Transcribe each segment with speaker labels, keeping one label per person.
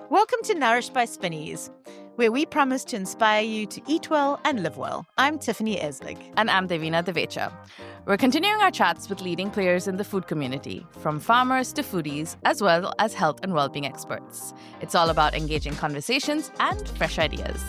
Speaker 1: Welcome to Nourished by Spinneys, where we promise to inspire you to eat well and live well. I'm Tiffany Eslick.
Speaker 2: And I'm Devina Devecha. We're continuing our chats with leading players in the food community, from farmers to foodies, as well as health and well-being experts. It's all about engaging conversations and fresh ideas.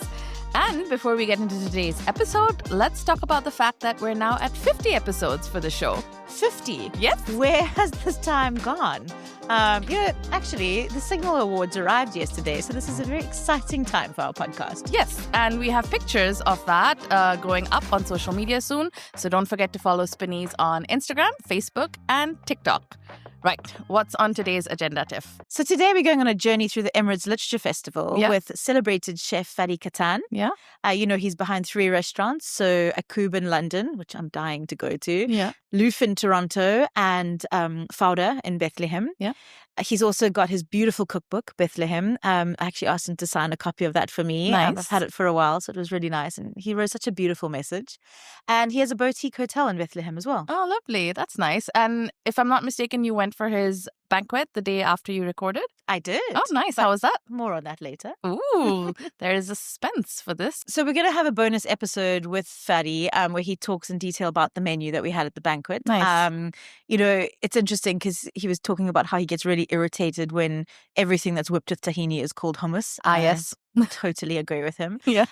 Speaker 2: And before we get into today's episode, let's talk about the fact that we're now at 50 episodes for the show.
Speaker 1: 50?
Speaker 2: Yes.
Speaker 1: Where has this time gone? Actually, the Signal Awards arrived yesterday, so this is a very exciting time for our podcast.
Speaker 2: Yes, and we have pictures of that going up on social media soon. So don't forget to follow Spinneys on Instagram, Facebook, and TikTok. Right, what's on today's agenda, Tiff?
Speaker 1: So today we're going on a journey through the Emirates LitFest Festival with celebrated chef Fadi Kattan.
Speaker 2: Yeah.
Speaker 1: He's behind 3 restaurants, so Akub in London, which I'm dying to go to.
Speaker 2: Yeah.
Speaker 1: Louf in Toronto and Fawda in Bethlehem.
Speaker 2: Yeah.
Speaker 1: He's also got his beautiful cookbook, Bethlehem. I actually asked him to sign a copy of that for me.
Speaker 2: Nice.
Speaker 1: I've had it for a while, so it was really nice. And he wrote such a beautiful message. And he has a boutique hotel in Bethlehem as well.
Speaker 2: Oh, lovely. That's nice. And if I'm not mistaken, you went for his banquet the day after you recorded?
Speaker 1: I did.
Speaker 2: Oh, nice. How was that?
Speaker 1: More on that later.
Speaker 2: Ooh, there is a suspense for this.
Speaker 1: So we're going to have a bonus episode with Fadi where he talks in detail about the menu that we had at the banquet.
Speaker 2: Nice.
Speaker 1: It's interesting because he was talking about how he gets really irritated when everything that's whipped with tahini is called hummus.
Speaker 2: Yes.
Speaker 1: Totally agree with him.
Speaker 2: Yeah.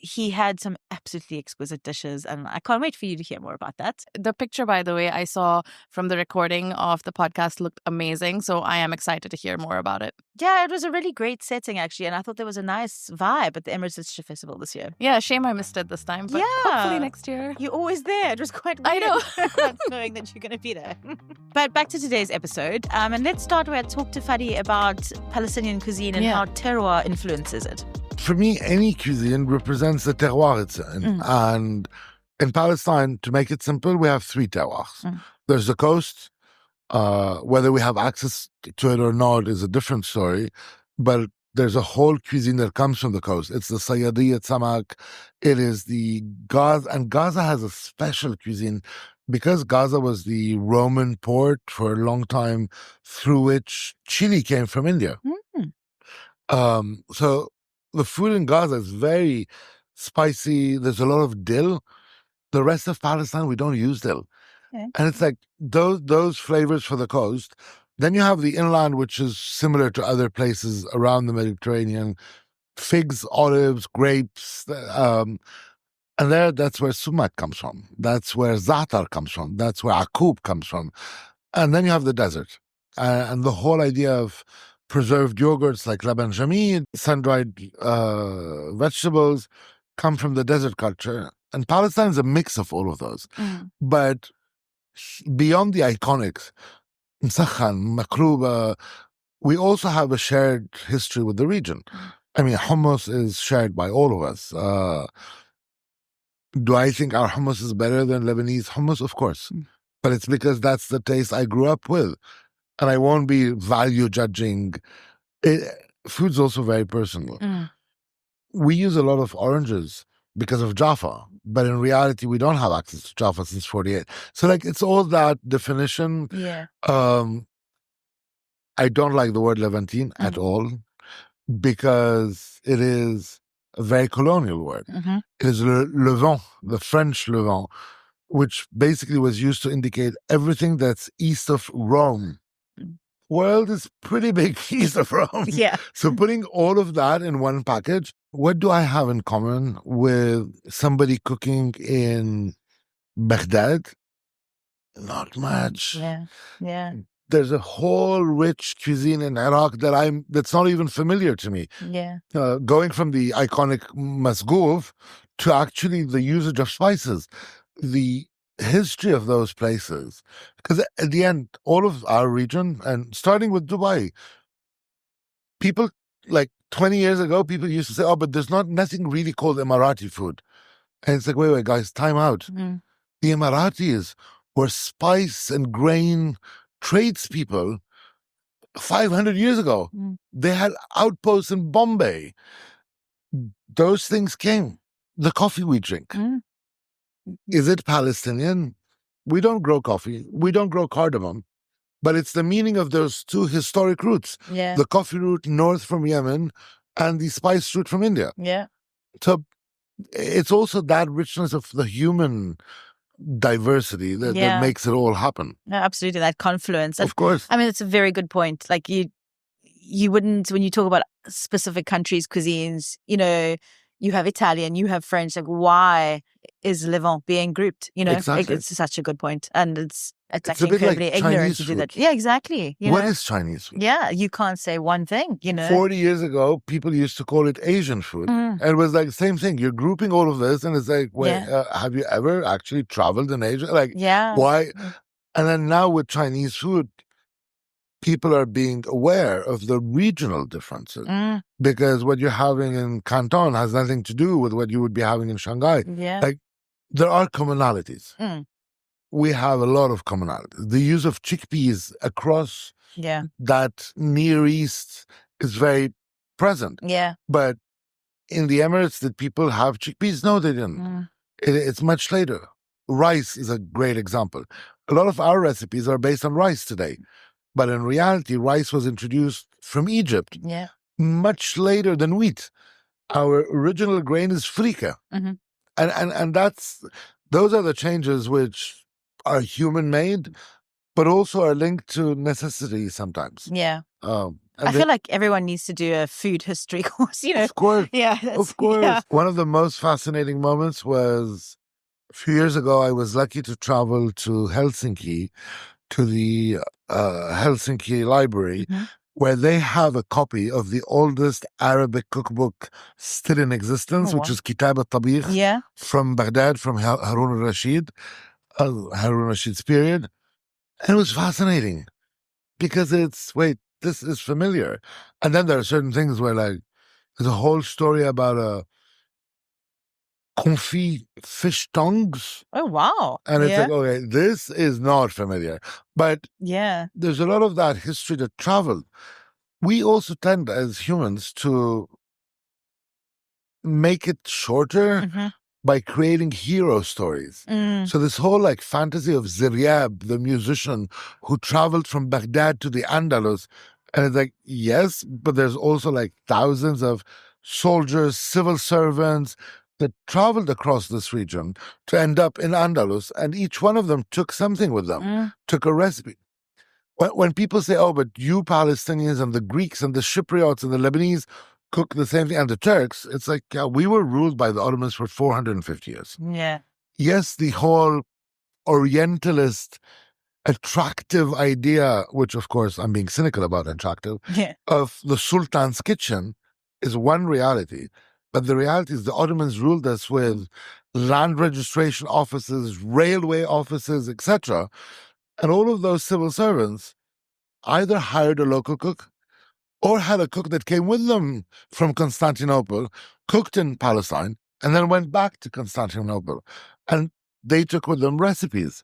Speaker 1: He had some absolutely exquisite dishes, and I can't wait for you to hear more about that.
Speaker 2: The picture, by the way, I saw from the recording of the podcast looked amazing, so I am excited to hear more about it.
Speaker 1: Yeah, it was a really great setting, actually, and I thought there was a nice vibe at the Emirates LitFest Festival this year.
Speaker 2: Yeah, shame I missed it this time, but hopefully next year.
Speaker 1: You're always there. It was quite weird.
Speaker 2: I know.
Speaker 1: Not knowing that you're going to be there. But back to today's episode, and let's start where I talked to Fadi about Palestinian cuisine and how terroir influences it.
Speaker 3: For me, any cuisine represents the terroir it's in. And in Palestine, to make it simple, we have 3 terroirs. There's the coast. Whether we have access to it or not is a different story. But there's a whole cuisine that comes from the coast. It's the Sayyadiyat Samak. It is the Gaza. And Gaza has a special cuisine because Gaza was the Roman port for a long time through which chili came from India. So the food in Gaza is very spicy. There's a lot of dill. The rest of Palestine, we don't use dill.
Speaker 1: Okay.
Speaker 3: And it's like those flavors for the coast. Then you have the inland, which is similar to other places around the Mediterranean. Figs, olives, grapes. And that's where sumac comes from. That's where za'atar comes from. That's where akub comes from. And then you have the desert. And the whole idea of preserved yogurts like laban, jameed, sun-dried vegetables come from the desert culture. And Palestine is a mix of all of those. But beyond the iconics, Msakhan, Makruba, we also have a shared history with the region. I mean, hummus is shared by all of us. Do I think our hummus is better than Lebanese hummus? Of course. But it's because that's the taste I grew up with. And I won't be value judging. Food's also very personal. We use a lot of oranges because of Jaffa, but in reality, we don't have access to Jaffa since 48. So, it's all that definition.
Speaker 1: Yeah.
Speaker 3: I don't like the word Levantine at all because it is a very colonial word. It is le vent, the French le vent, which basically was used to indicate everything that's east of Rome. World is pretty big east of Rome.
Speaker 1: Yeah.
Speaker 3: So putting all of that in one package, what do I have in common with somebody cooking in Baghdad? Not much.
Speaker 1: Yeah.
Speaker 3: There's a whole rich cuisine in Iraq that's not even familiar to me.
Speaker 1: Yeah.
Speaker 3: Going from the iconic masgouf to actually the usage of spices. The history of those places, because at the end, all of our region, and starting with Dubai, people 20 years ago, people used to say, "Oh, but there's nothing really called Emirati food," and it's like, wait, guys, time out. The Emiratis were spice and grain tradespeople 500 years ago. They had outposts in Bombay. Those things came. The coffee we drink. Is it Palestinian? We don't grow coffee. We don't grow cardamom. But it's the meaning of those two historic routes.
Speaker 1: Yeah.
Speaker 3: The coffee route north from Yemen and the spice route from India.
Speaker 1: Yeah.
Speaker 3: So it's also that richness of the human diversity that makes it all happen.
Speaker 1: No, absolutely. That confluence.
Speaker 3: Of course.
Speaker 1: I mean, it's a very good point. Like you wouldn't, when you talk about specific countries' cuisines, you have Italian, you have French. Like, why is Levant being grouped?
Speaker 3: Exactly.
Speaker 1: It's such a good point. And it's actually
Speaker 3: a bit
Speaker 1: incredibly
Speaker 3: like
Speaker 1: ignorant
Speaker 3: Chinese
Speaker 1: to do
Speaker 3: food.
Speaker 1: that. Yeah, exactly.
Speaker 3: What is Chinese food?
Speaker 1: Yeah, you can't say one thing,
Speaker 3: 40 years ago, people used to call it Asian food. And it was like the same thing. You're grouping all of this, and it's like, wait, have you ever actually traveled in Asia? Like, why? And then now with Chinese food, people are being aware of the regional differences because what you're having in Canton has nothing to do with what you would be having in Shanghai.
Speaker 1: Yeah.
Speaker 3: Like, there are commonalities. We have a lot of commonalities. The use of chickpeas across that Near East is very present.
Speaker 1: Yeah.
Speaker 3: But in the Emirates, did people have chickpeas? No, they didn't. It's much later. Rice is a great example. A lot of our recipes are based on rice today. But in reality, rice was introduced from Egypt much later than wheat. Our original grain is frika. And those are the changes which are human-made, but also are linked to necessity sometimes.
Speaker 1: Yeah. I feel like everyone needs to do a food history course,
Speaker 3: Of course.
Speaker 1: Yeah.
Speaker 3: Of course.
Speaker 1: Yeah.
Speaker 3: One of the most fascinating moments was a few years ago, I was lucky to travel to Helsinki, to the Helsinki Library, where they have a copy of the oldest Arabic cookbook still in existence, which is Kitab al-Tabikh from Baghdad, from Harun al-Rashid's period. And it was fascinating because this is familiar. And then there are certain things where, like, there's a whole story about a confit fish tongues.
Speaker 1: Oh, wow.
Speaker 3: And it's like, okay, this is not familiar. But there's a lot of that history that traveled. We also tend as humans to make it shorter by creating hero stories. So this whole like fantasy of Ziryab, the musician who traveled from Baghdad to the Andalus, and it's like, yes, but there's also like thousands of soldiers, civil servants that traveled across this region to end up in Andalus, and each one of them took something with them, took a recipe. When people say, oh, but you Palestinians and the Greeks and the Cypriots and the Lebanese cook the same thing, and the Turks, it's like, yeah, we were ruled by the Ottomans for 450 years.
Speaker 1: Yeah.
Speaker 3: Yes, the whole Orientalist, attractive idea, which of course I'm being cynical about attractive, of the Sultan's kitchen is one reality. But the reality is the Ottomans ruled us with land registration offices, railway offices, etc. And all of those civil servants either hired a local cook or had a cook that came with them from Constantinople, cooked in Palestine, and then went back to Constantinople. And they took with them recipes.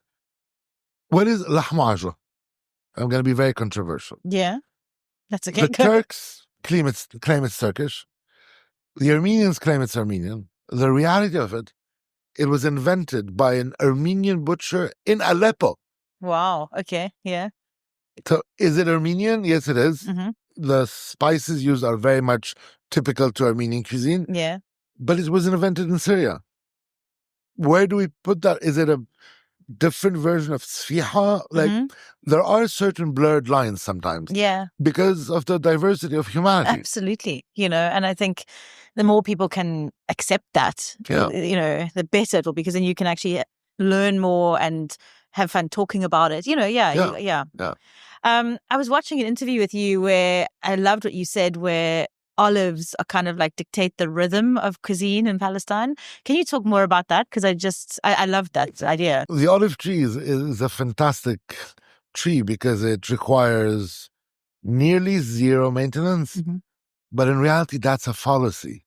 Speaker 3: What is lahmacun? I'm going to be very controversial.
Speaker 1: Yeah, that's okay.
Speaker 3: The Turks claim it's Turkish. The Armenians claim it's Armenian. The reality of it, it was invented by an Armenian butcher in Aleppo.
Speaker 1: Wow. Okay. Yeah.
Speaker 3: So is it Armenian? Yes, it is. The spices used are very much typical to Armenian cuisine.
Speaker 1: Yeah.
Speaker 3: But it was invented in Syria. Where do we put that? Is it a different version of sfiha? Like, there are certain blurred lines sometimes.
Speaker 1: Yeah.
Speaker 3: Because of the diversity of humanity.
Speaker 1: Absolutely. And I think the more people can accept that, the better it will be, because then you can actually learn more and have fun talking about it. I was watching an interview with you where I loved what you said, where olives are kind of like dictate the rhythm of cuisine in Palestine. Can you talk more about that? Because I love that idea.
Speaker 3: The olive tree is a fantastic tree because it requires nearly zero maintenance. But in reality, that's a fallacy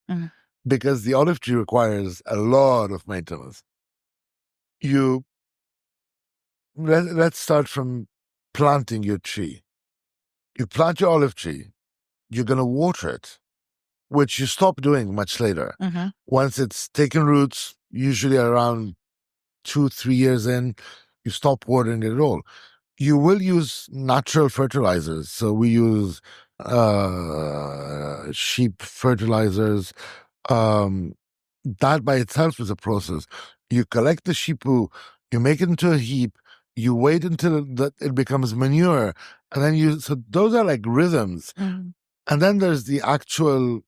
Speaker 3: because the olive tree requires a lot of maintenance. Let's start from planting your tree. You plant your olive tree, you're going to water it, which you stop doing much later. Once it's taken roots, usually around 2-3 years in, you stop watering it at all. you will use natural fertilizers. So we use sheep fertilizers. That by itself is a process. You collect the sheep poo, you make it into a heap, you wait until it becomes manure, and then so those are like rhythms.
Speaker 1: Mm.
Speaker 3: And then there's the actual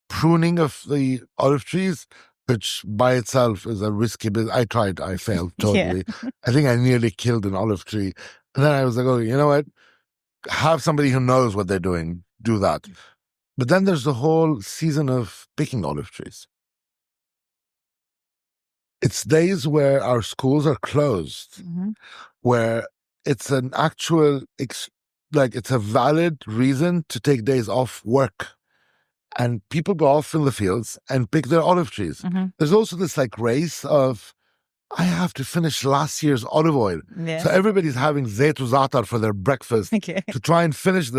Speaker 3: pruning of the olive trees, which by itself is a risky business. I tried, I failed totally. I think I nearly killed an olive tree. And then I was like, oh, you know what? Have somebody who knows what they're doing do that. But then there's the whole season of picking olive trees. It's days where our schools are closed, where it's an actual, it's a valid reason to take days off work. And people go off in the fields and pick their olive trees. There's also this like race of, I have to finish last year's olive oil.
Speaker 1: Yeah.
Speaker 3: So everybody's having zayt u za'atar for their breakfast to try and finish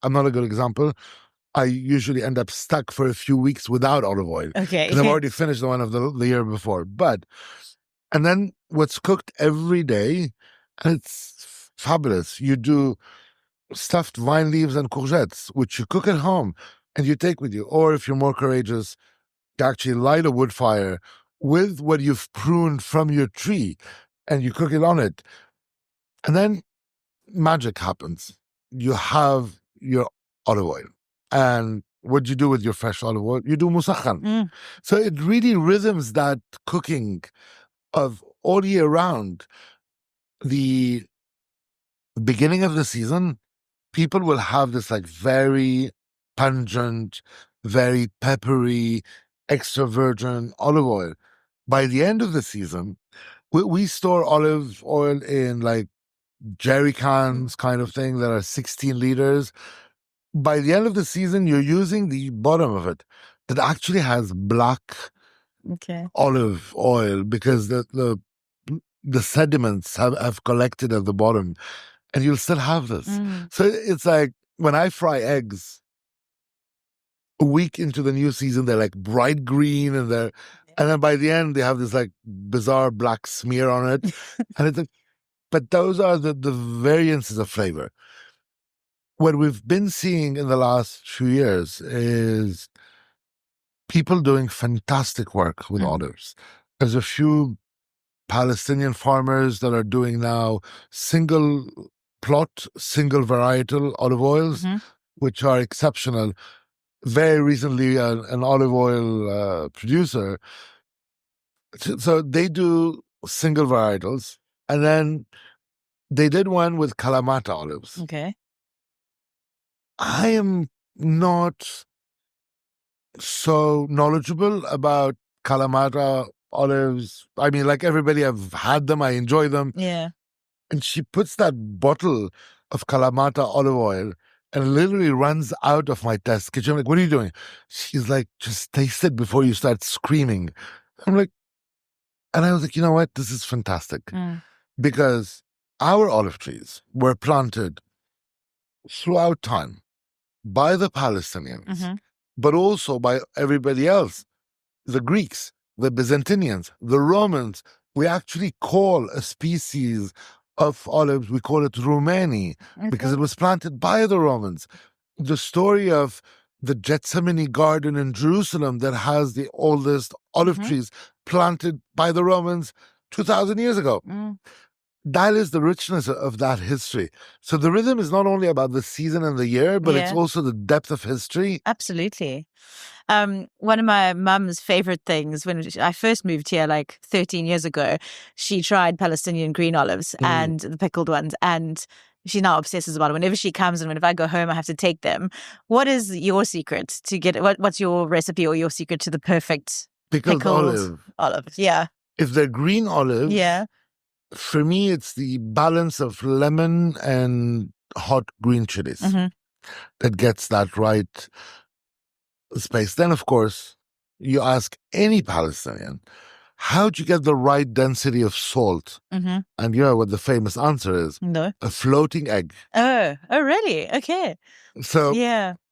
Speaker 3: I'm not a good example. I usually end up stuck for a few weeks without olive oil.
Speaker 1: Okay.
Speaker 3: Because I've already finished the one of the year before. And then what's cooked every day, and it's fabulous. You do stuffed vine leaves and courgettes, which you cook at home and you take with you. Or if you're more courageous, you actually light a wood fire with what you've pruned from your tree and you cook it on it. And then magic happens. You have your olive oil. And what do you do with your fresh olive oil? You do musakhan. So it really rhythms that cooking of all year round. The beginning of the season, people will have this like very pungent, very peppery, extra virgin olive oil. By the end of the season, we store olive oil in like jerry cans kind of thing that are 16 liters. By the end of the season, you're using the bottom of it that actually has black olive oil because the sediments have collected at the bottom. And you'll still have this. So it's like when I fry eggs, a week into the new season, they're like bright green and then by the end they have this like bizarre black smear on it. And it's like, but those are the variances of flavor. What we've been seeing in the last few years is people doing fantastic work with olives. There's a few Palestinian farmers that are doing now single plot, single varietal olive oils, which are exceptional. Very recently, an olive oil producer. So they do single varietals, and then they did one with Kalamata olives.
Speaker 1: Okay.
Speaker 3: I am not so knowledgeable about Kalamata olives. I mean, like everybody, I've had them, I enjoy them.
Speaker 1: Yeah.
Speaker 3: And she puts that bottle of Kalamata olive oil and literally runs out of my test kitchen. I'm like, what are you doing? She's like, just taste it before you start screaming. I'm like, and I was like, you know what? This is fantastic. Because our olive trees were planted throughout time by the Palestinians, but also by everybody else. The Greeks, the Byzantinians, the Romans. We actually call a species of olives, we call it Rumani, because it was planted by the Romans. The story of the Gethsemane garden in Jerusalem that has the oldest olive trees planted by the Romans 2,000 years ago. That is the richness of that history. So the rhythm is not only about the season and the year, but it's also the depth of history.
Speaker 1: Absolutely. One of my mum's favorite things when I first moved here like 13 years ago, she tried Palestinian green olives and the pickled ones, and she now obsesses about it. Whenever she comes and whenever I go home, I have to take them. What is your secret to get what's your recipe or your secret to the perfect
Speaker 3: pickled
Speaker 1: olive? Yeah.
Speaker 3: If they're green olives, for me, it's the balance of lemon and hot green chilies that gets that right space. Then, of course, you ask any Palestinian, how'd you get the right density of salt? And you know what the famous answer is?
Speaker 1: No.
Speaker 3: A floating egg.
Speaker 1: Oh, really? Okay.
Speaker 3: So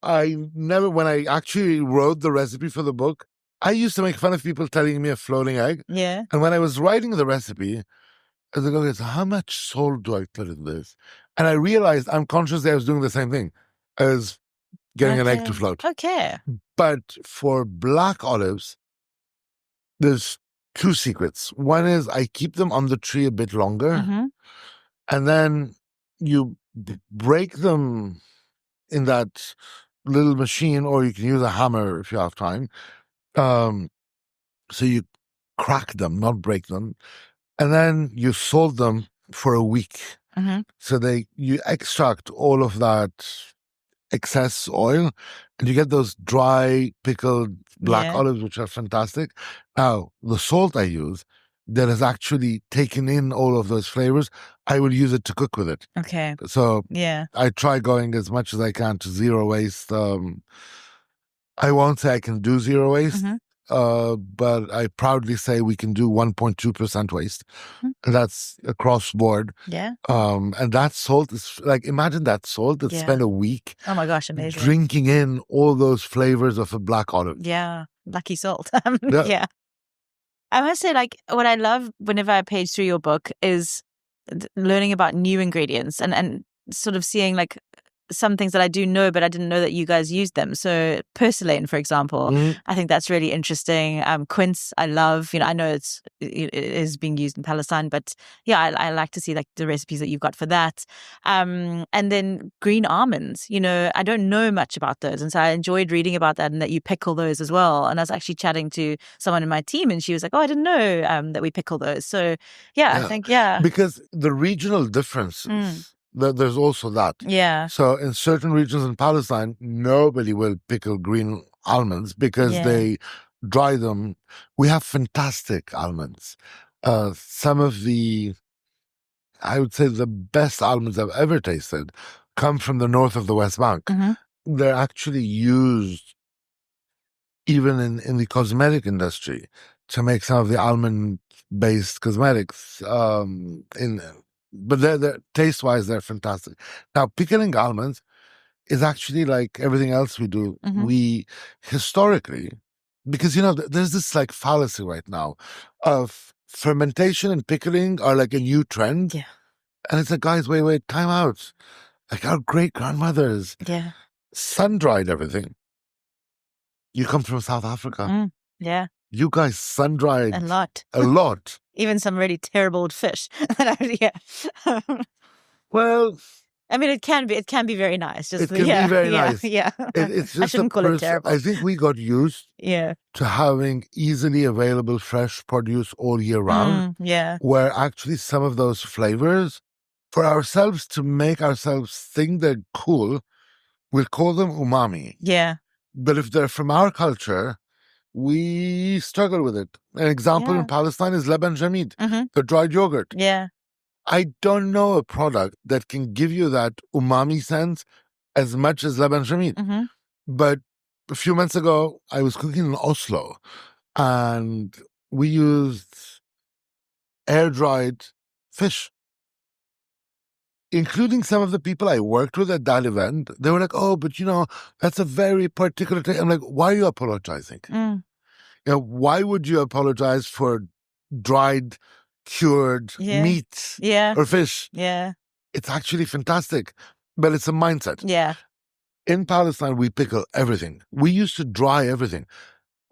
Speaker 3: when I actually wrote the recipe for the book, I used to make fun of people telling me a floating egg.
Speaker 1: Yeah.
Speaker 3: And when I was writing the recipe, I was like, okay, so how much salt do I put in this? And I realized unconsciously I was doing the same thing as getting an egg to float.
Speaker 1: Okay.
Speaker 3: But for black olives, there's two secrets. One is I keep them on the tree a bit longer, and then you break them in that little machine, or you can use a hammer if you have time. So you crack them, not break them, and then you salt them for a week. So you extract all of that excess oil, and you get those dry pickled black olives, which are fantastic. Now, the salt I use that has actually taken in all of those flavors, I will use it to cook with it.
Speaker 1: Okay.
Speaker 3: So I try going as much as I can to zero waste. I won't say I can do zero waste, but I proudly say we can do 1.2% waste. And that's across board.
Speaker 1: Yeah.
Speaker 3: And that salt is like, imagine that salt that spent a week.
Speaker 1: Oh my gosh, amazing.
Speaker 3: Drinking in all those flavors of a black olive.
Speaker 1: Yeah. Lucky salt. Yeah. I must say, like, what I love whenever I page through your book is learning about new ingredients and sort of seeing like some things that I do know, but I didn't know that you guys used them. So purslane, for example, I think that's really interesting. Quince, I love. I know it is being used in Palestine, but yeah, I like to see like the recipes that you've got for that. And then green almonds. I don't know much about those, and so I enjoyed reading about that and that you pickle those as well. And I was actually chatting to someone in my team, and she was like, "Oh, I didn't know that we pickle those." So I think
Speaker 3: because the regional differences. There's also that.
Speaker 1: Yeah.
Speaker 3: So in certain regions in Palestine, nobody will pickle green almonds because they dry them. We have fantastic almonds. Some of I would say the best almonds I've ever tasted come from the north of the West Bank. They're actually used even in the cosmetic industry to make some of the almond-based cosmetics. But they're taste-wise, they're fantastic. Now, pickling almonds is actually like everything else we do. We historically, because there's this like fallacy right now of fermentation and pickling are like a new trend.
Speaker 1: Yeah.
Speaker 3: And it's like, guys, wait, time out. Like our great grandmothers sun-dried everything. You come from South Africa.
Speaker 1: Yeah.
Speaker 3: You guys sun-dried
Speaker 1: a lot.
Speaker 3: A lot.
Speaker 1: Even some really terrible fish.
Speaker 3: Well,
Speaker 1: I mean, it can be very nice.
Speaker 3: It can be very nice.
Speaker 1: Yeah.
Speaker 3: It's just
Speaker 1: I shouldn't call it terrible.
Speaker 3: I think we got used to having easily available fresh produce all year round. Where actually some of those flavors, for ourselves to make ourselves think they're cool, we'll call them umami.
Speaker 1: Yeah.
Speaker 3: But if they're from our culture, we struggle with it. An example in Palestine is laban jameed, the dried yogurt.
Speaker 1: Yeah.
Speaker 3: I don't know a product that can give you that umami sense as much as laban jameed. But a few months ago, I was cooking in Oslo, and we used air-dried fish. Including some of the people I worked with at that event, they were like, "Oh, but that's a very particular taste." I'm like, "Why are you apologizing? Why would you apologize for dried, cured meat or fish?
Speaker 1: Yeah.
Speaker 3: It's actually fantastic, but it's a mindset.
Speaker 1: Yeah.
Speaker 3: In Palestine, we pickle everything. We used to dry everything.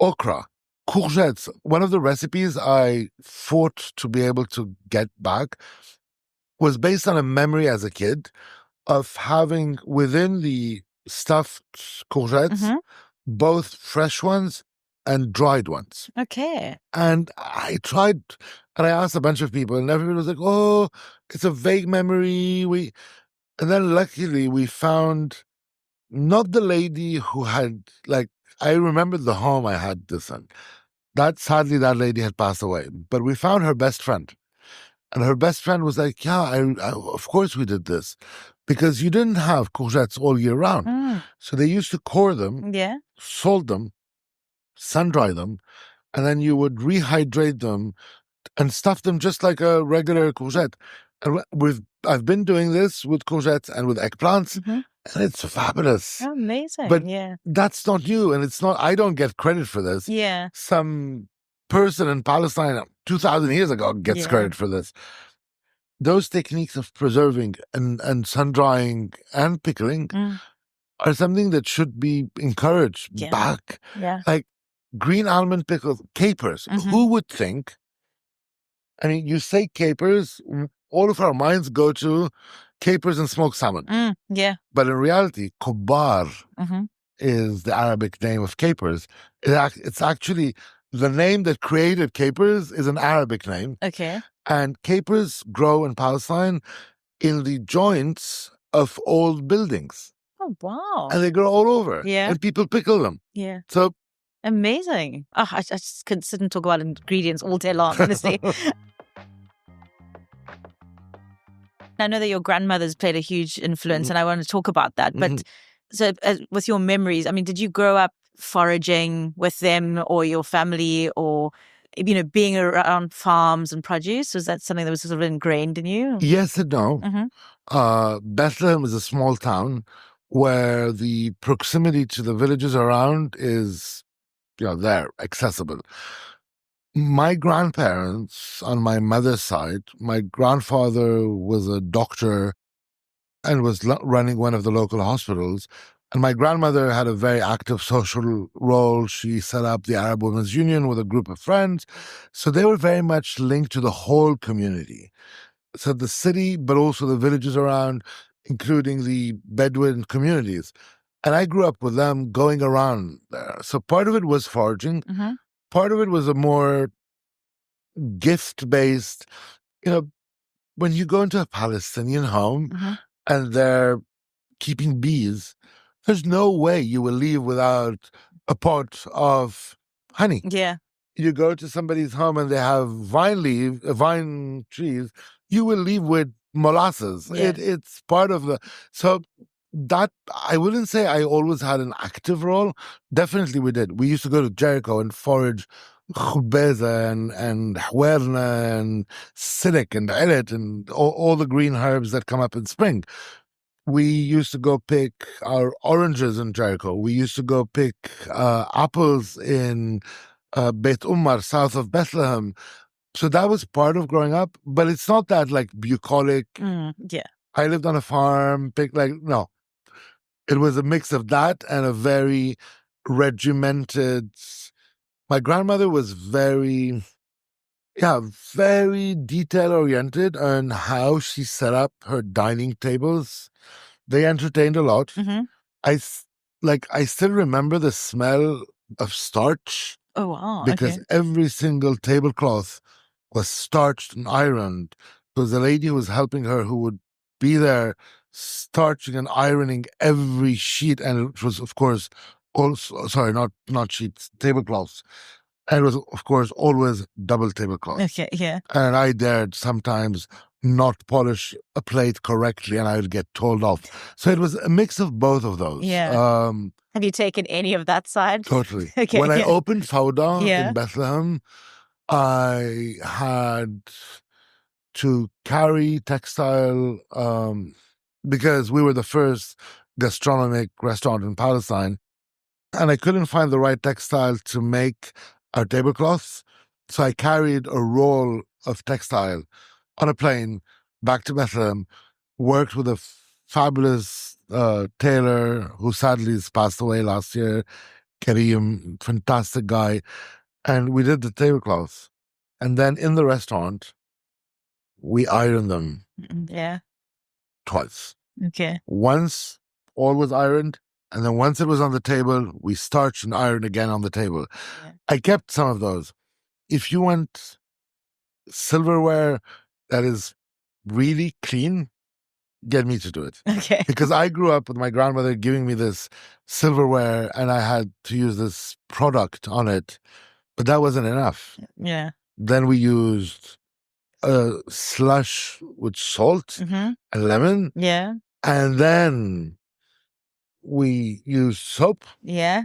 Speaker 3: Okra, courgettes. One of the recipes I fought to be able to get back was based on a memory as a kid of having within the stuffed courgettes, both fresh ones and dried ones.
Speaker 1: Okay.
Speaker 3: And I tried, and I asked a bunch of people, and everyone was like, "Oh, it's a vague memory." And then luckily we found not the lady who had, like, I remembered the home I had this in. Sadly, that lady had passed away. But we found her best friend. And her best friend was like, "Yeah, of course we did this." Because you didn't have courgettes all year round. So they used to core them, salt them, sun-dry them, and then you would rehydrate them and stuff them just like a regular courgette. And I've been doing this with courgettes and with eggplants, and it's fabulous.
Speaker 1: Oh, amazing.
Speaker 3: But that's not you, and it's not, I don't get credit for this.
Speaker 1: Yeah.
Speaker 3: Some person in Palestine 2,000 years ago gets credit for this. those techniques of preserving and sun drying and pickling are something that should be encouraged back.
Speaker 1: Yeah.
Speaker 3: Like green almond pickles, capers. Who would think? I mean, you say capers, all of our minds go to capers and smoked salmon.
Speaker 1: Yeah.
Speaker 3: But in reality, kubar is the Arabic name of capers. It's actually the name that created capers is an Arabic name.
Speaker 1: Okay.
Speaker 3: And capers grow in Palestine in the joints of old buildings.
Speaker 1: Oh, wow.
Speaker 3: And they grow all over.
Speaker 1: Yeah.
Speaker 3: And people pickle them.
Speaker 1: Yeah.
Speaker 3: So
Speaker 1: amazing. Oh, I just couldn't sit and talk about ingredients all day long, honestly. I know that your grandmother's played a huge influence, and I want to talk about that. But so with your memories, I mean, did you grow up foraging with them or your family, or, you know, being around farms and produce? Was that something that was sort of ingrained in you?
Speaker 3: Yes and no. Bethlehem is a small town where the proximity to the villages around is, you know, there, accessible. My grandparents on my mother's side, my grandfather was a doctor and was running one of the local hospitals. And my grandmother had a very active social role. She set up the Arab Women's Union with a group of friends. So they were very much linked to the whole community. So the city, but also the villages around, including the Bedouin communities. And I grew up with them going around there. So part of it was foraging. Part of it was a more gift-based, you know, when you go into a Palestinian home and they're keeping bees, there's no way you will leave without a pot of honey.
Speaker 1: Yeah.
Speaker 3: You go to somebody's home and they have vine trees, you will leave with molasses.
Speaker 1: Yeah.
Speaker 3: It's part of the... So that, I wouldn't say I always had an active role. Definitely we did. We used to go to Jericho and forage khubeza and huerna and silik and elet and all the green herbs that come up in spring. We used to go pick our oranges in Jericho. We used to go pick apples in Beit Umar, south of Bethlehem. So that was part of growing up, but it's not that like bucolic.
Speaker 1: Yeah.
Speaker 3: I lived on a farm, no. It was a mix of that and a very regimented... My grandmother was very detail-oriented on how she set up her dining tables. They entertained a lot. I still remember the smell of starch.
Speaker 1: Oh, wow.
Speaker 3: Because every single tablecloth was starched and ironed. There was a lady who was helping her who would be there starching and ironing every sheet. And it was, of course, also, sorry, not sheets, tablecloths. And it was, of course, always double tablecloths.
Speaker 1: Okay, yeah.
Speaker 3: And I dared sometimes not polish a plate correctly and I would get told off. So it was a mix of both of those.
Speaker 1: Yeah. Have you taken any of that side?
Speaker 3: Totally.
Speaker 1: Okay,
Speaker 3: When I opened Fawda
Speaker 1: Yeah.
Speaker 3: in Bethlehem, I had to carry textile because we were the first gastronomic restaurant in Palestine. And I couldn't find the right textile to make our tablecloths. So I carried a roll of textile on a plane back to Bethlehem, worked with a fabulous tailor who sadly has passed away last year, Kareem, fantastic guy. And we did the tablecloths. And then in the restaurant, we ironed them
Speaker 1: Yeah.
Speaker 3: twice.
Speaker 1: Okay.
Speaker 3: Once all was ironed, and then once it was on the table, we starched and ironed again on the table.
Speaker 1: Yeah.
Speaker 3: I kept some of those. If you want silverware that is really clean, get me to do it.
Speaker 1: Okay.
Speaker 3: Because I grew up with my grandmother giving me this silverware and I had to use this product on it, but that wasn't enough.
Speaker 1: Yeah.
Speaker 3: Then we used a slush with salt and lemon.
Speaker 1: Yeah.
Speaker 3: And then we used soap.
Speaker 1: Yeah.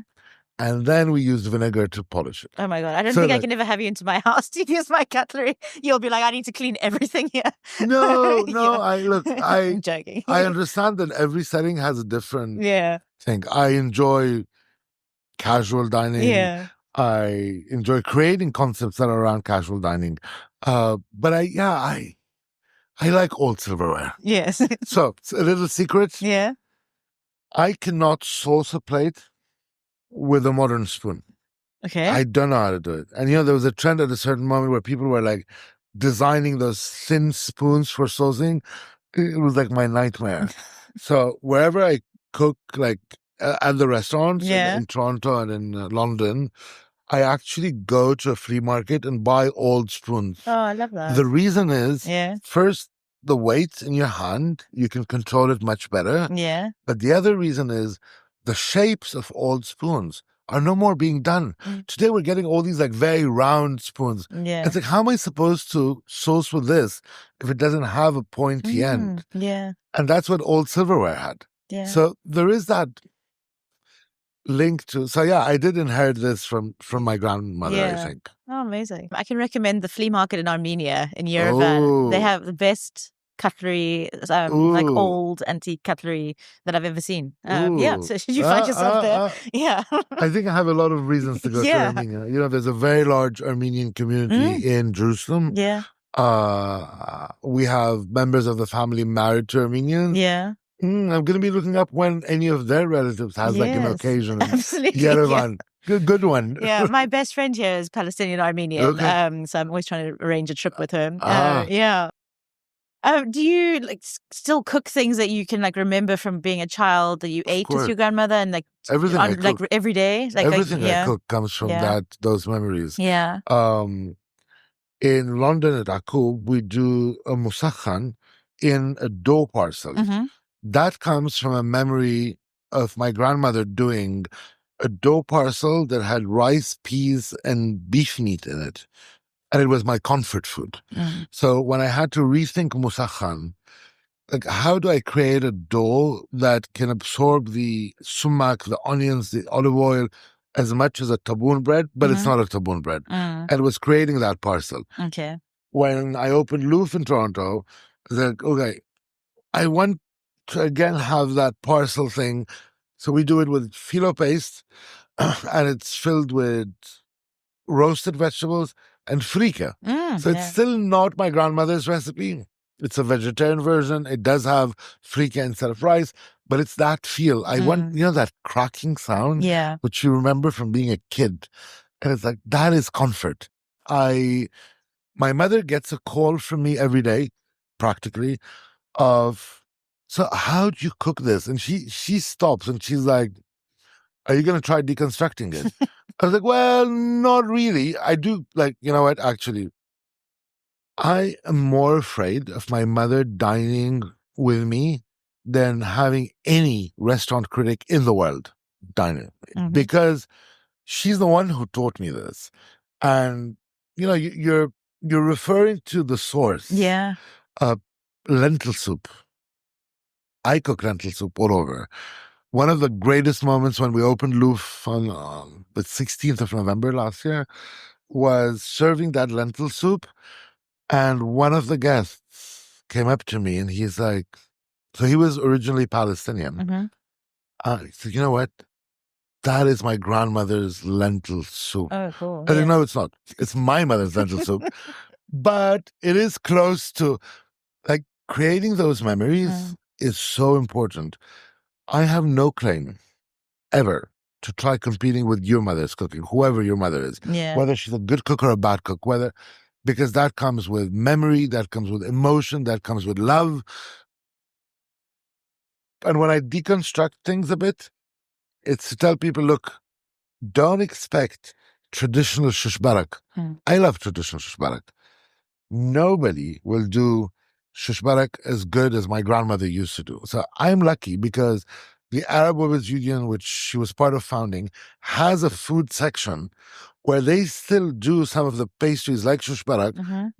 Speaker 3: And then we used vinegar to polish it.
Speaker 1: Oh my God. I don't
Speaker 3: So
Speaker 1: think I
Speaker 3: like-
Speaker 1: can ever have you into my house to use my cutlery. You'll be like, I need to clean everything here.
Speaker 3: No,
Speaker 1: Yeah. I'm joking.
Speaker 3: I understand that every setting has a different
Speaker 1: Yeah.
Speaker 3: thing. I enjoy casual dining.
Speaker 1: Yeah.
Speaker 3: I enjoy creating concepts that are around casual dining. But I I like old silverware.
Speaker 1: Yes.
Speaker 3: So, a little secret.
Speaker 1: Yeah.
Speaker 3: I cannot sauce a plate with a modern spoon.
Speaker 1: Okay.
Speaker 3: I don't know how to do it. And there was a trend at a certain moment where people were like designing those thin spoons for saucing. It was like my nightmare. So wherever I cook, like at the restaurants in Toronto and in London, I actually go to a flea market and buy old spoons.
Speaker 1: Oh, I love that.
Speaker 3: The reason is, first, the weight in your hand, you can control it much better.
Speaker 1: Yeah.
Speaker 3: But the other reason is the shapes of old spoons are no more being done. Today we're getting all these like very round spoons.
Speaker 1: Yeah.
Speaker 3: It's like, how am I supposed to sauce with this if it doesn't have a pointy end?
Speaker 1: Yeah.
Speaker 3: And that's what old silverware had.
Speaker 1: Yeah.
Speaker 3: So there is that link to. So yeah, I did inherit this from my grandmother, I think.
Speaker 1: Oh, amazing. I can recommend the flea market in Armenia, in Yerevan. They have the best cutlery, like old antique cutlery that I've ever seen. So should you find yourself there? Yeah.
Speaker 3: I think I have a lot of reasons to go to Armenia. There's a very large Armenian community in Jerusalem.
Speaker 1: Yeah.
Speaker 3: We have members of the family married to Armenians.
Speaker 1: Yeah.
Speaker 3: I'm going to be looking up when any of their relatives has like an occasion.
Speaker 1: Absolutely.
Speaker 3: Yerevan. Good one.
Speaker 1: Yeah, my best friend here is Palestinian Armenian.
Speaker 3: Okay.
Speaker 1: So I'm always trying to arrange a trip with her. Do you like still cook things that you can like remember from being a child that you ate with your grandmother and like
Speaker 3: everything I cook,
Speaker 1: like every day? Like,
Speaker 3: everything I cook comes from those memories.
Speaker 1: Yeah.
Speaker 3: In London at Akub, we do a musakhan in a dough parcel. That comes from a memory of my grandmother doing a dough parcel that had rice, peas, and beef meat in it. And it was my comfort food. So when I had to rethink musakhan, like how do I create a dough that can absorb the sumac, the onions, the olive oil, as much as a taboon bread, but it's not a taboon bread. And it was creating that parcel.
Speaker 1: Okay.
Speaker 3: When I opened Louf in Toronto, I was like, okay, I want to again have that parcel thing. So we do it with phyllo paste, and it's filled with roasted vegetables and frika. So it's still not my grandmother's recipe. It's a vegetarian version. It does have frika instead of rice, but it's that feel. I want, that cracking sound, which you remember from being a kid. And it's like, that is comfort. My mother gets a call from me every day, practically, of, so how do you cook this? And she stops and she's like, are you going to try deconstructing it? I was like, well, not really. I do, like, you know what, actually, I am more afraid of my mother dining with me than having any restaurant critic in the world dine with me. Because she's the one who taught me this. And, you're referring to the source.
Speaker 1: Yeah.
Speaker 3: Lentil soup. I cook lentil soup all over. One of the greatest moments when we opened Louf on the 16th of November last year was serving that lentil soup. And one of the guests came up to me and he's like, so he was originally Palestinian. He said, you know what? That is my grandmother's lentil soup.
Speaker 1: Oh, cool.
Speaker 3: I said, no, it's not. It's my mother's lentil soup. But it is close to, like, creating those memories is so important. I have no claim ever to try competing with your mother's cooking, whoever your mother is.
Speaker 1: Yeah.
Speaker 3: Whether she's a good cook or a bad cook, because that comes with memory, that comes with emotion, that comes with love. And when I deconstruct things a bit, it's to tell people, look, don't expect traditional shish barak. I love traditional shish barak. Nobody will do shish barak as good as my grandmother used to do. So I'm lucky because the Arab Women's Union, which she was part of founding, has a food section where they still do some of the pastries like shish barak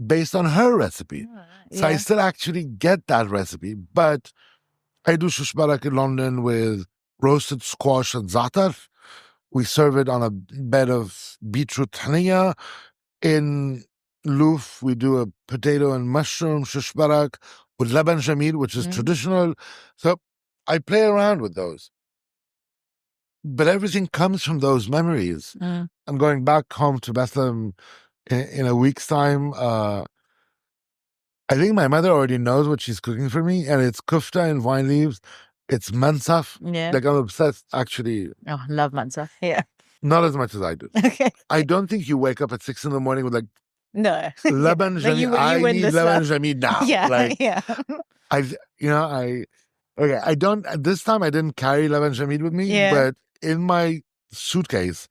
Speaker 3: based on her recipe. So I still actually get that recipe, but I do shish barak in London with roasted squash and za'atar. We serve it on a bed of beetroot tahini. In Louf, we do a potato and mushroom shish barak with laban jameed, which is traditional. So I play around with those. But everything comes from those memories. I'm going back home to Bethlehem in a week's time. I think my mother already knows what she's cooking for me, and it's kufta and vine leaves. It's mansaf.
Speaker 1: Yeah.
Speaker 3: Like I'm obsessed, actually.
Speaker 1: Oh, love mansa. Yeah.
Speaker 3: Not as much as I do.
Speaker 1: Okay.
Speaker 3: I don't think you wake up at 6 in the morning with like,
Speaker 1: No.
Speaker 3: laban
Speaker 1: Like
Speaker 3: jameed.
Speaker 1: you
Speaker 3: I
Speaker 1: win
Speaker 3: need
Speaker 1: this
Speaker 3: laban
Speaker 1: stuff.
Speaker 3: jameed now.
Speaker 1: Yeah.
Speaker 3: Like,
Speaker 1: Yeah.
Speaker 3: I don't, at this time I didn't carry laban jameed with me,
Speaker 1: Yeah.
Speaker 3: but in my suitcase,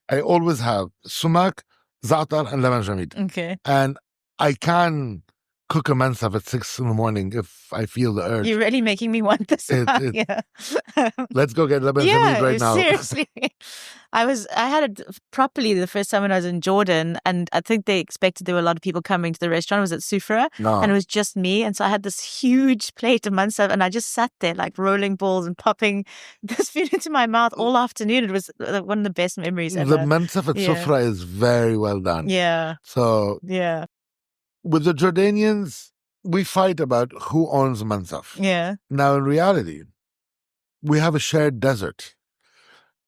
Speaker 3: I always have sumac, za'atar, and laban jameed.
Speaker 1: Okay.
Speaker 3: And I can cook a mansaf at 6 in the morning if I feel the urge.
Speaker 1: You're really making me want this. Yeah.
Speaker 3: Let's go get laban jameed right now.
Speaker 1: Seriously. I had it properly the first time when I was in Jordan, and I think they expected there were a lot of people coming to the restaurant. It was at Sufra, and it was just me. And so I had this huge plate of mansaf, and I just sat there like rolling balls and popping this food into my mouth all afternoon. It was one of the best memories ever.
Speaker 3: The mansaf at Sufra is very well done.
Speaker 1: Yeah.
Speaker 3: So
Speaker 1: yeah.
Speaker 3: With the Jordanians, we fight about who owns mansaf.
Speaker 1: Yeah.
Speaker 3: Now, in reality, we have a shared desert.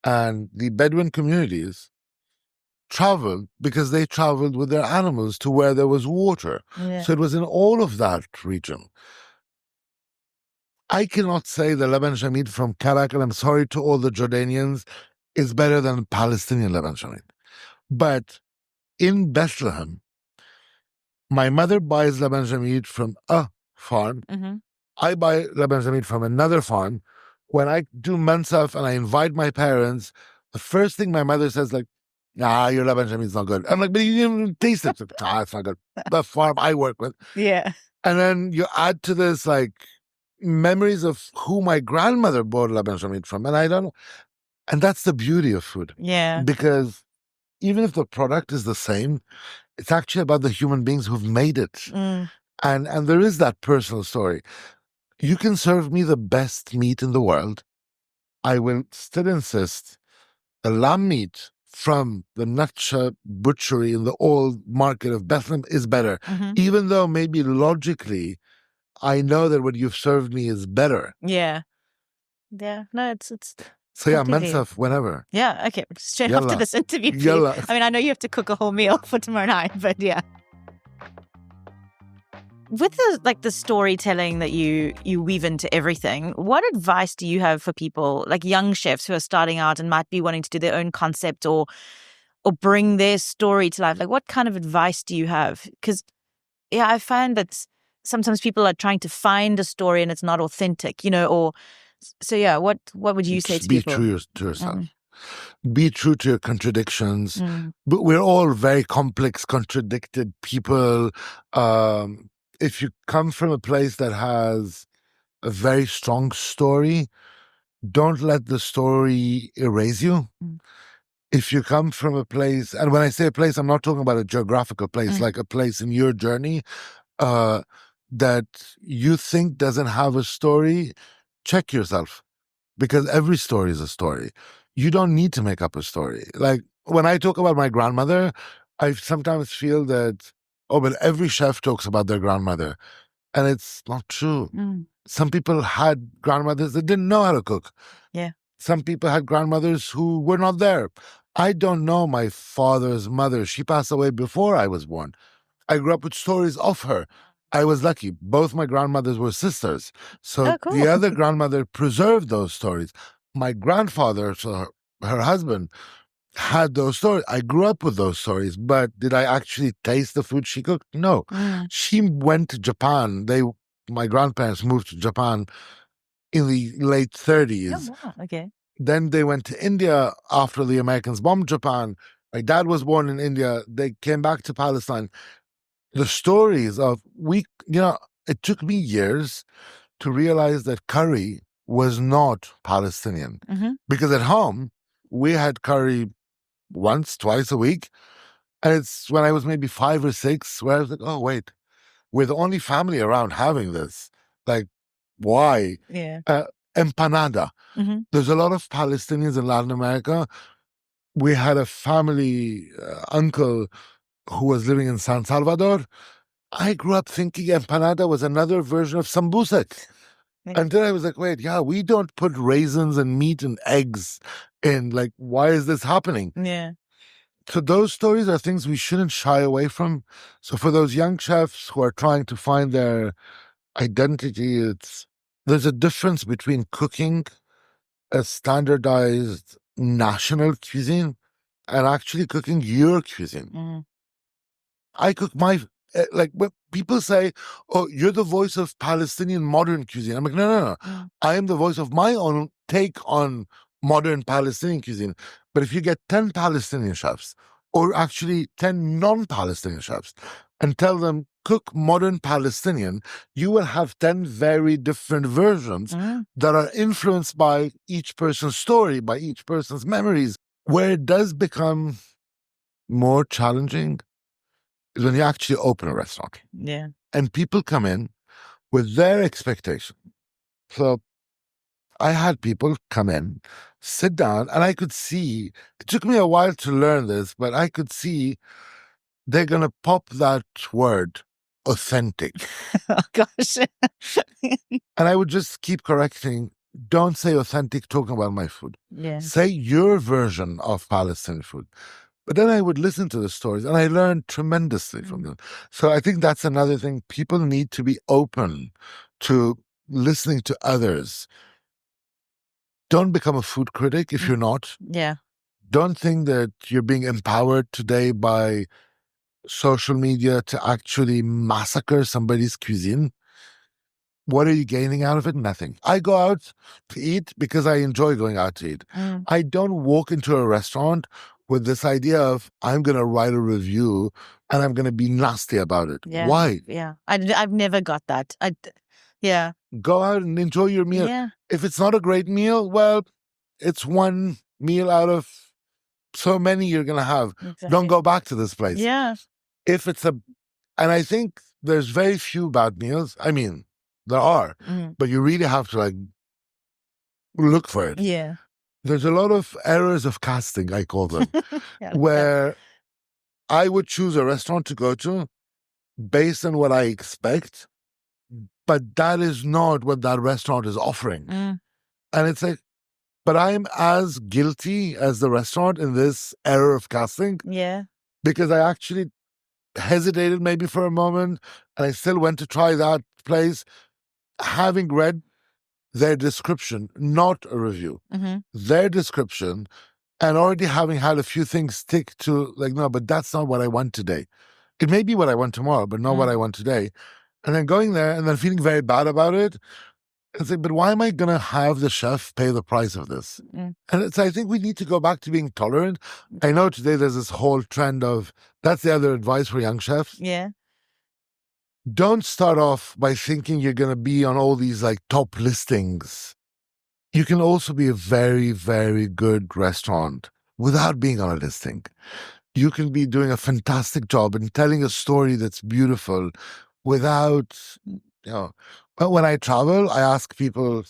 Speaker 3: And the Bedouin communities traveled because they traveled with their animals to where there was water.
Speaker 1: Yeah.
Speaker 3: So it was in all of that region. I cannot say the laban jameed from Karak, and I'm sorry to all the Jordanians, is better than Palestinian laban jameed. But in Bethlehem, my mother buys laban jameed from a farm.
Speaker 1: Mm-hmm.
Speaker 3: I buy laban jameed from another farm. When I do mansaf and I invite my parents, the first thing my mother says, like, your laban jameed is not good. I'm like, but you didn't even taste it. Like, it's not good. The farm I work with.
Speaker 1: Yeah.
Speaker 3: And then you add to this, like, memories of who my grandmother bought laban jameed from. And I don't know. And that's the beauty of food.
Speaker 1: Yeah.
Speaker 3: Because even if the product is the same, it's actually about the human beings who've made it.
Speaker 1: Mm.
Speaker 3: And there is that personal story. You can serve me the best meat in the world. I will still insist the lamb meat from the Natsha butchery in the old market of Bethlehem is better.
Speaker 1: Mm-hmm.
Speaker 3: Even though maybe logically, I know that what you've served me is better.
Speaker 1: Yeah. Yeah. No, it's
Speaker 3: So yeah,
Speaker 1: completely.
Speaker 3: mansaf whenever.
Speaker 1: Yeah, okay. Straight
Speaker 3: Yalla.
Speaker 1: after this interview, please.
Speaker 3: Yalla.
Speaker 1: I mean, I know you have to cook a whole meal for tomorrow night, but yeah. With the storytelling that you weave into everything, what advice do you have for people like young chefs who are starting out and might be wanting to do their own concept or bring their story to life? Like, what kind of advice do you have? Because yeah, I find that sometimes people are trying to find a story and it's not authentic, or so yeah. What would you say to
Speaker 3: Be
Speaker 1: people?
Speaker 3: true to yourself. Be true to your contradictions. But we're all very complex, contradicted people. If you come from a place that has a very strong story, don't let the story erase you. If you come from a place, and when I say a place, I'm not talking about a geographical place, like a place in your journey that you think doesn't have a story, check yourself. Because every story is a story. You don't need to make up a story. Like when I talk about my grandmother, I sometimes feel that, but every chef talks about their grandmother. And it's not true. Some people had grandmothers that didn't know how to cook.
Speaker 1: Yeah.
Speaker 3: Some people had grandmothers who were not there. I don't know my father's mother. She passed away before I was born. I grew up with stories of her. I was lucky. Both my grandmothers were sisters. So
Speaker 1: cool.
Speaker 3: The other grandmother preserved those stories. My grandfather, so her husband, had those stories. I grew up with those stories, but did I actually taste the food she cooked? No. She went to Japan. My grandparents moved to Japan in the late 30s.
Speaker 1: Oh, wow. Okay.
Speaker 3: Then they went to India after the Americans bombed Japan. My dad was born in India. They came back to Palestine. The stories of it took me years to realize that curry was not Palestinian. Because at home, we had curry once, twice a week. And it's when I was maybe 5 or 6 where I was like, oh, wait, we're the only family around having this. Like, why?
Speaker 1: Yeah.
Speaker 3: Empanada. There's a lot of Palestinians in Latin America. We had a family uncle who was living in San Salvador. I grew up thinking empanada was another version of sambusak. Until I was like, wait, we don't put raisins and meat and eggs in. Like, why is this happening?
Speaker 1: Yeah.
Speaker 3: So those stories are things we shouldn't shy away from. So for those young chefs who are trying to find their identity, there's a difference between cooking a standardized national cuisine and actually cooking your cuisine.
Speaker 1: Mm.
Speaker 3: I cook like when people say, "Oh, you're the voice of Palestinian modern cuisine." I'm like, no. I am the voice of my own take on modern Palestinian cuisine. But if you get 10 Palestinian chefs, or actually 10 non-Palestinian chefs, and tell them cook modern Palestinian, you will have 10 very different versions that are influenced by each person's story, by each person's memories. Where it does become more challenging is when you actually open a restaurant.
Speaker 1: Yeah.
Speaker 3: And people come in with their expectation. So I had people come in, sit down, and I could see, it took me a while to learn this, but I could see they're going to pop that word, authentic.
Speaker 1: Oh, gosh.
Speaker 3: And I would just keep correcting, don't say authentic talking about my food.
Speaker 1: Yeah.
Speaker 3: Say your version of Palestinian food. But then I would listen to the stories and I learned tremendously from them. So I think that's another thing. People need to be open to listening to others. Don't become a food critic if you're not.
Speaker 1: Yeah.
Speaker 3: Don't think that you're being empowered today by social media to actually massacre somebody's cuisine. What are you gaining out of it? Nothing. I go out to eat because I enjoy going out to eat. I don't walk into a restaurant with this idea of I'm going to write a review and I'm going to be nasty about it.
Speaker 1: Yeah.
Speaker 3: Why?
Speaker 1: Yeah. I've never got that. Yeah.
Speaker 3: Go out and enjoy your meal.
Speaker 1: Yeah.
Speaker 3: If it's not a great meal, well, it's one meal out of so many you're going to have.
Speaker 1: Exactly.
Speaker 3: Don't go back to this place.
Speaker 1: Yeah.
Speaker 3: If it's and I think there's very few bad meals. I mean, there are, but you really have to like look for it.
Speaker 1: Yeah.
Speaker 3: There's a lot of errors of casting, I call them, where I would choose a restaurant to go to based on what I expect, but that is not what that restaurant is offering. And it's like, but I'm as guilty as the restaurant in this error of casting.
Speaker 1: Yeah.
Speaker 3: Because I actually hesitated maybe for a moment and I still went to try that place, having read their description, not a review, their description, and already having had a few things stick to like, no, but that's not what I want today. It may be what I want tomorrow, but not what I want today. And then going there and then feeling very bad about it. It's like, but why am I going to have the chef pay the price of this? And I think we need to go back to being tolerant. I know today there's this whole trend of, that's the other advice for young chefs.
Speaker 1: Yeah.
Speaker 3: Don't start off by thinking you're going to be on all these like top listings. You can also be a very, very good restaurant without being on a listing. You can be doing a fantastic job and telling a story that's beautiful without, But when I travel, I ask people,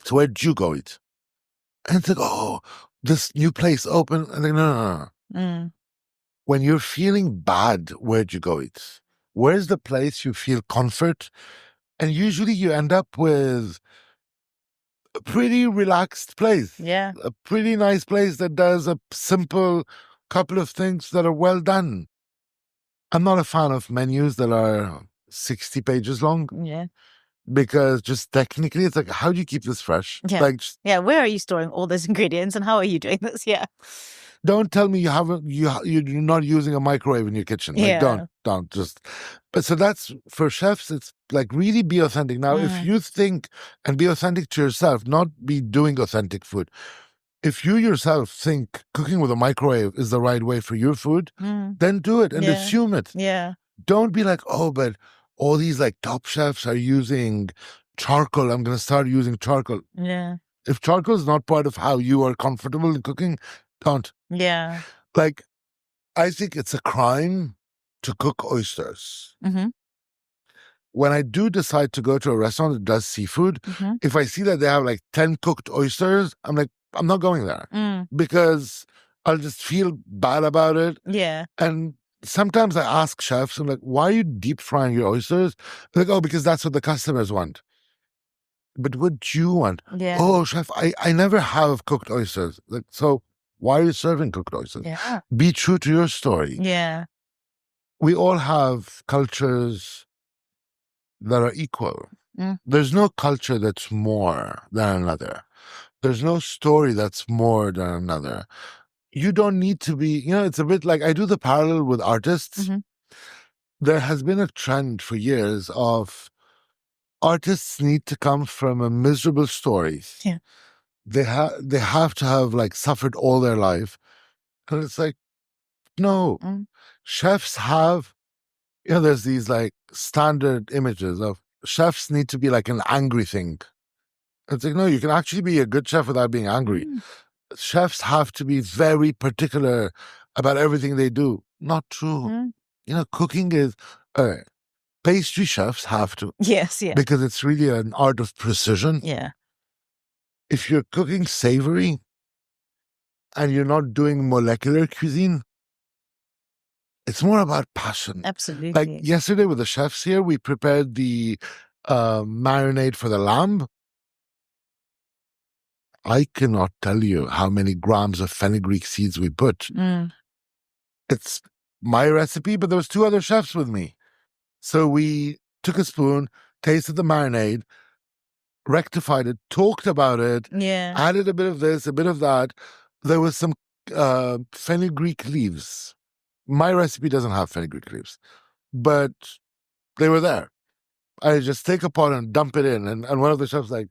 Speaker 3: so where'd you go eat? And it's like, oh, this new place open. And they're like, no. When you're feeling bad, where'd you go eat? Where's the place you feel comfort? And usually you end up with a pretty relaxed place.
Speaker 1: Yeah.
Speaker 3: A pretty nice place that does a simple couple of things that are well done. I'm not a fan of menus that are 60 pages long.
Speaker 1: Yeah.
Speaker 3: Because just technically, it's like, how do you keep this fresh?
Speaker 1: Yeah.
Speaker 3: Like,
Speaker 1: where are you storing all those ingredients and how are you doing this? Yeah.
Speaker 3: Don't tell me you're not using a microwave in your kitchen. Like, don't just. But so that's for chefs. It's like really be authentic. Now, if you think and be authentic to yourself, not be doing authentic food. If you yourself think cooking with a microwave is the right way for your food, then do it and assume it.
Speaker 1: Yeah.
Speaker 3: Don't be like, oh, but all these like top chefs are using charcoal. I'm going to start using charcoal.
Speaker 1: Yeah.
Speaker 3: If charcoal is not part of how you are comfortable in cooking, don't.
Speaker 1: Yeah.
Speaker 3: Like, I think it's a crime to cook oysters. When I do decide to go to a restaurant that does seafood, if I see that they have like 10 cooked oysters, I'm like, I'm not going there because I'll just feel bad about it.
Speaker 1: Yeah.
Speaker 3: And sometimes I ask chefs, I'm like, why are you deep frying your oysters? They're like, oh, because that's what the customers want. But what do you want?
Speaker 1: Yeah.
Speaker 3: Oh, chef, I never have cooked oysters. Like, so Why are you serving cooked oysters?
Speaker 1: Yeah.
Speaker 3: Be true to your story.
Speaker 1: Yeah.
Speaker 3: We all have cultures that are equal.
Speaker 1: Mm.
Speaker 3: There's no culture that's more than another. There's no story that's more than another. You don't need to be, it's a bit like I do the parallel with artists.
Speaker 1: Mm-hmm.
Speaker 3: There has been a trend for years of artists need to come from a miserable story.
Speaker 1: Yeah.
Speaker 3: They have to have like suffered all their life. And it's like, no.
Speaker 1: Mm.
Speaker 3: Chefs have, there's these like standard images of chefs need to be like an angry thing. It's like, no, you can actually be a good chef without being angry.
Speaker 1: Mm.
Speaker 3: Chefs have to be very particular about everything they do. Not true.
Speaker 1: Mm.
Speaker 3: Cooking is, pastry chefs have to.
Speaker 1: Yes, yeah.
Speaker 3: Because it's really an art of precision.
Speaker 1: Yeah.
Speaker 3: If you're cooking savory and you're not doing molecular cuisine, it's more about passion.
Speaker 1: Absolutely.
Speaker 3: Like yesterday with the chefs here, we prepared the marinade for the lamb. I cannot tell you how many grams of fenugreek seeds we put.
Speaker 1: Mm.
Speaker 3: It's my recipe, but there was 2 other chefs with me. So we took a spoon, tasted the marinade, rectified it, talked about it,
Speaker 1: Yeah.
Speaker 3: added a bit of this, a bit of that. There was some fenugreek leaves. My recipe doesn't have fenugreek leaves, but they were there. I just take a pot and dump it in. And one of the chefs like,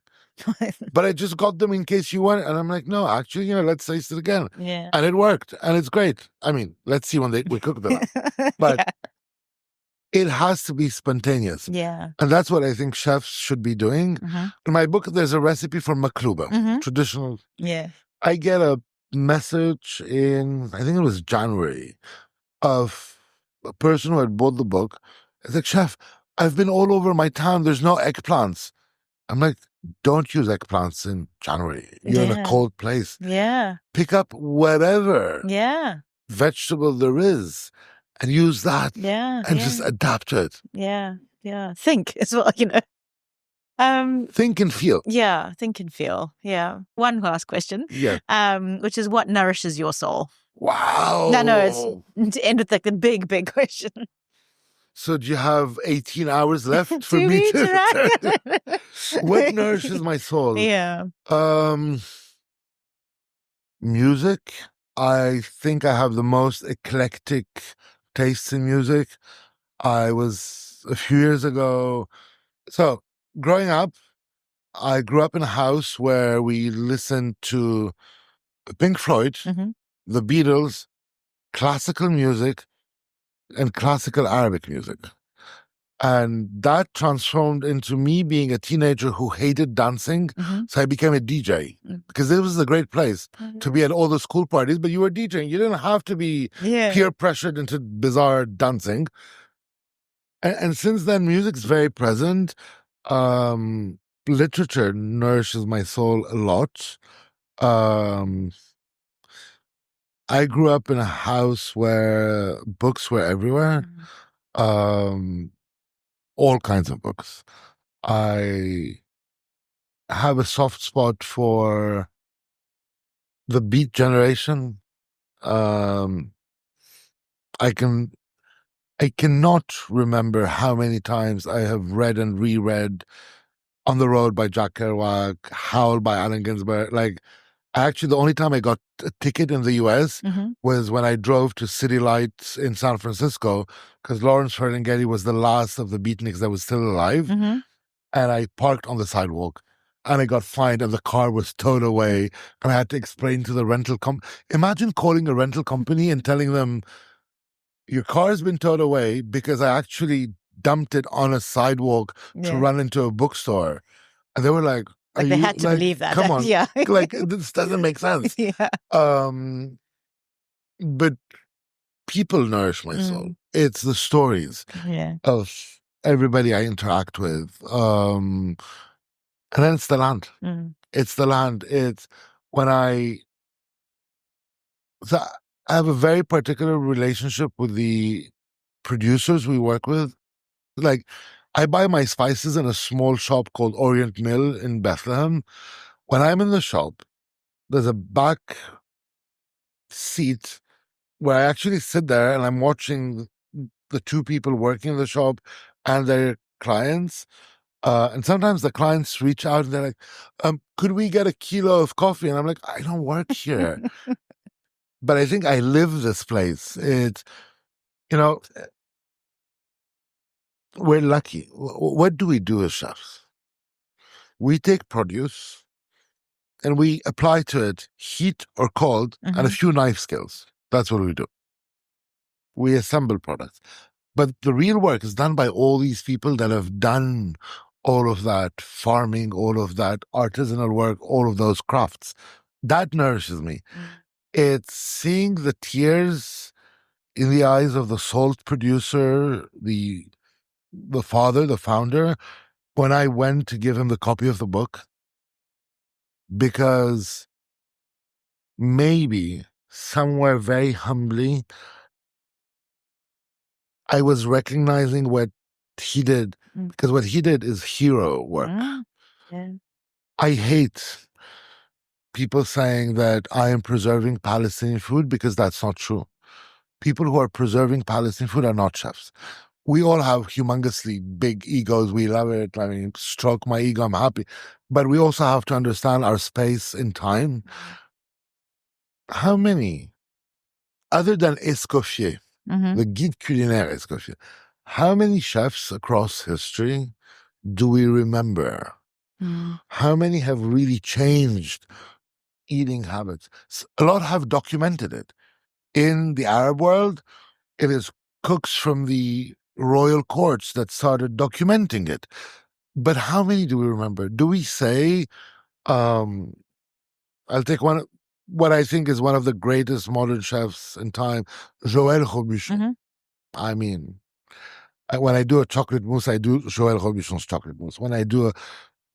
Speaker 3: but I just got them in case you want it. And I'm like, no, actually, let's taste it again.
Speaker 1: Yeah.
Speaker 3: And it worked. And it's great. I mean, let's see when we cook them. But it has to be spontaneous.
Speaker 1: Yeah.
Speaker 3: And that's what I think chefs should be doing.
Speaker 1: Mm-hmm.
Speaker 3: In my book, there's a recipe for makluba, traditional.
Speaker 1: Yeah.
Speaker 3: I get a message in, I think it was January, of a person who had bought the book. It's like, chef, I've been all over my town. There's no eggplants. I'm like, don't use eggplants in January. You're in a cold place.
Speaker 1: Yeah.
Speaker 3: Pick up whatever vegetable there is and use that.
Speaker 1: Yeah.
Speaker 3: And just adapt to it.
Speaker 1: Yeah. Yeah. Think as well,
Speaker 3: Think and feel.
Speaker 1: Yeah. Think and feel. Yeah. One last question.
Speaker 3: Yeah.
Speaker 1: Which is what nourishes your soul?
Speaker 3: Wow.
Speaker 1: No, it's to end with like the big question.
Speaker 3: So do you have 18 hours left for me to What nourishes my soul?
Speaker 1: Yeah.
Speaker 3: Music. I think I have the most eclectic taste in music. I was a few years ago. So growing up, I grew up in a house where we listened to Pink Floyd, the Beatles, classical music, and classical Arabic music. And that transformed into me being a teenager who hated dancing. So I became a DJ because it was a great place to be at all the school parties, but you were DJing. You didn't have to be peer pressured into bizarre dancing. And since then, music's very present. Literature nourishes my soul a lot. I grew up in a house where books were everywhere. All kinds of books. I have a soft spot for the Beat generation. I cannot remember how many times I have read and reread On the Road by Jack Kerouac, Howl by Allen Ginsberg. Like, actually, the only time I got a ticket in the US was when I drove to City Lights in San Francisco, because Lawrence Ferlinghetti was the last of the beatniks that was still alive. And I parked on the sidewalk and I got fined and the car was towed away. And I had to explain to the rental company. Imagine calling a rental company and telling them, your car's been towed away because I actually dumped it on a sidewalk to run into a bookstore. And they were like,
Speaker 1: they had to believe that.
Speaker 3: Come on.
Speaker 1: Yeah.
Speaker 3: Like, this doesn't make sense. But people nourish my soul. It's the stories of everybody I interact with. And then it's the land. It's the land. It's when I have a very particular relationship with the producers we work with. Like, I buy my spices in a small shop called Orient Mill in Bethlehem. When I'm in the shop, there's a back seat where I actually sit there and I'm watching the two people working in the shop and their clients. And sometimes the clients reach out and they're like, could we get a kilo of coffee? And I'm like, I don't work here. But I think I live this place. It's, we're lucky. What do we do as chefs? We take produce and we apply to it heat or cold and a few knife skills. That's what we do. We assemble products. But the real work is done by all these people that have done all of that farming, all of that artisanal work, all of those crafts. That nourishes me. It's seeing the tears in the eyes of the salt producer, the father, the founder, when I went to give him the copy of the book, because maybe somewhere very humbly, I was recognizing what he did, because what he did is hero work.
Speaker 1: Yeah.
Speaker 3: I hate people saying that I am preserving Palestinian food, because that's not true. People who are preserving Palestinian food are not chefs. We all have humongously big egos. We love it. I mean, stroke my ego, I'm happy. But we also have to understand our space in time. How many, other than Escoffier, the Guide Culinaire Escoffier, how many chefs across history do we remember? How many have really changed eating habits? A lot have documented it. In the Arab world, it is cooks from the royal courts that started documenting it. But how many do we remember? Do we say, I'll take what I think is one of the greatest modern chefs in time, Joël Robuchon. I mean, when I do a chocolate mousse, I do Joël Robuchon's chocolate mousse. When I do a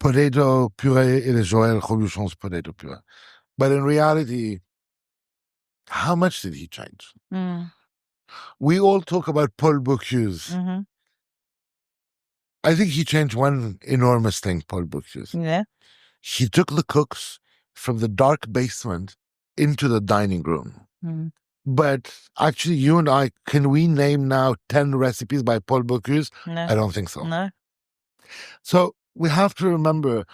Speaker 3: potato puree, it is Joël Robuchon's potato puree. But in reality, how much did he change? We all talk about Paul Bocuse. I think he changed one enormous thing, Paul Bocuse.
Speaker 1: Yeah.
Speaker 3: He took the cooks from the dark basement into the dining room. But actually, you and I, can we name now 10 recipes by Paul Bocuse?
Speaker 1: No.
Speaker 3: I don't think so.
Speaker 1: No.
Speaker 3: So we have to remember,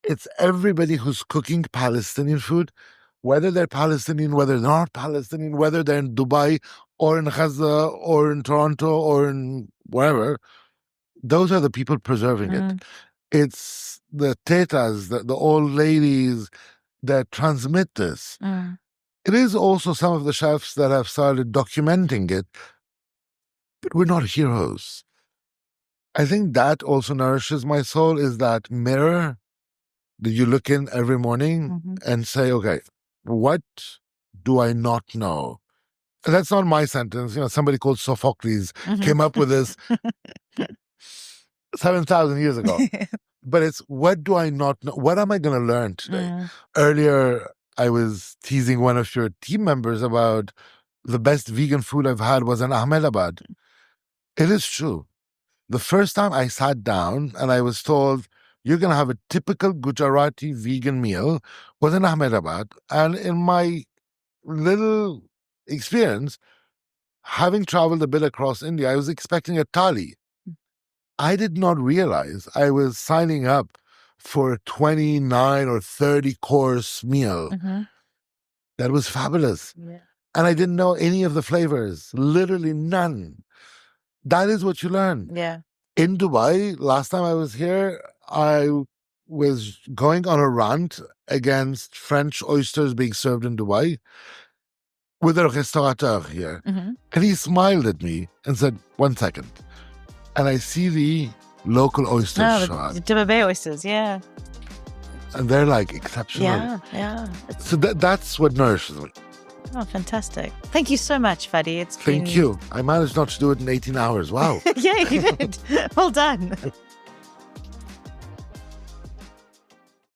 Speaker 3: it's everybody who's cooking Palestinian food, whether they're Palestinian, whether they're not Palestinian, whether they're in Dubai or in Gaza or in Toronto or in wherever, those are the people preserving it. It's the tetas, the old ladies that transmit this. It is also some of the chefs that have started documenting it, but we're not heroes. I think that also nourishes my soul, is that mirror that you look in every morning and say, okay, what do I not know? And that's not my sentence. Somebody called Sophocles came up with this 7,000 years ago. But it's, what do I not know? What am I going to learn today? Earlier, I was teasing one of your team members about the best vegan food I've had was in Ahmedabad. It is true. The first time I sat down and I was told, you're going to have a typical Gujarati vegan meal, was in Ahmedabad. And in my little experience, having traveled a bit across India, I was expecting a thali. I did not realize I was signing up for a 29 or 30 course meal. That was fabulous. Yeah. And I didn't know any of the flavors, literally none. That is what you learn.
Speaker 1: Yeah.
Speaker 3: In Dubai, last time I was here, I was going on a rant against French oysters being served in Dubai with a restaurateur here. And he smiled at me and said, 1 second. And I see the local oysters shot.
Speaker 1: The Dubai Bay oysters, yeah.
Speaker 3: And they're like exceptional.
Speaker 1: Yeah.
Speaker 3: So that's what nourishes me.
Speaker 1: Oh, fantastic. Thank you so much, Fadi.
Speaker 3: Thank you. I managed not to do it in 18 hours. Wow.
Speaker 1: Yeah, you did. Well done.